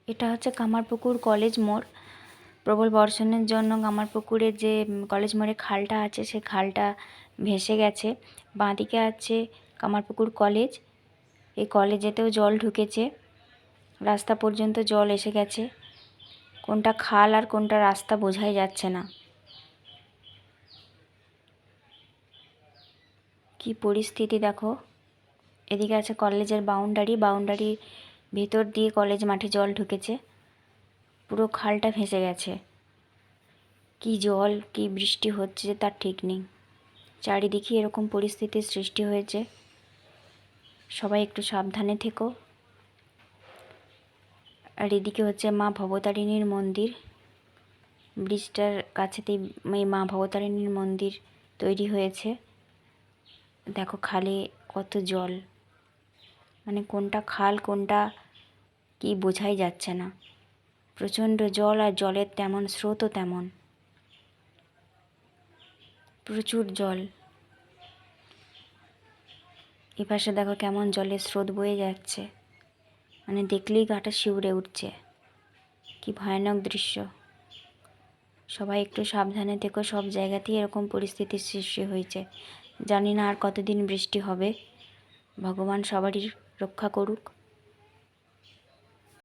এটা হচ্ছে কামারপুকুর কলেজ মোড়। প্রবল বর্ষণের জন্য কামারপুকুরে যে কলেজ মোড়ে খালটা আছে সেই খালটা ভেসে গেছে। বাঁদিকে আছে কামারপুকুর কলেজ। এই কলেজেতেও জল ঢুকেছে, রাস্তা পর্যন্ত জল এসে গেছে। কোনটা খাল আর কোনটা রাস্তা বোঝাই যাচ্ছে না। কি পরিস্থিতি দেখো। এদিকে আছে কলেজের বাউন্ডারি ভেতর দিয়ে কলেজ মাঠে জল ঢুকেছে, পুরো খালটা ভেসে গেছে। কি জল, কি বৃষ্টি হচ্ছে তার ঠিক নেই। চারিদিকে এরকম পরিস্থিতির সৃষ্টি হয়েছে। সবাই একটু সাবধানে থেকো। আর এদিকে হচ্ছে মা ভবতারিণীর মন্দির। ব্রিজটার কাছেতেই এই মা ভবতারিণীর মন্দির তৈরি হয়েছে। দেখো খালে কত জল, মানে কোনটা খাল কোনটা কি বোঝাই যাচ্ছে না। প্রচণ্ড জল, আর জলের তেমন স্রোতও তেমন, প্রচুর জল। এপাশে দেখো কেমন জলের স্রোত বয়ে যাচ্ছে, মানে দেখলেই গাটা শিউরে উঠছে। কি ভয়ানক দৃশ্য। সবাই একটু সাবধানে থেকো। সব জায়গাতেই এরকম পরিস্থিতির সৃষ্টি হয়েছে। জানি না আর কতদিন বৃষ্টি হবে। ভগবান সবারই রক্ষা করুক।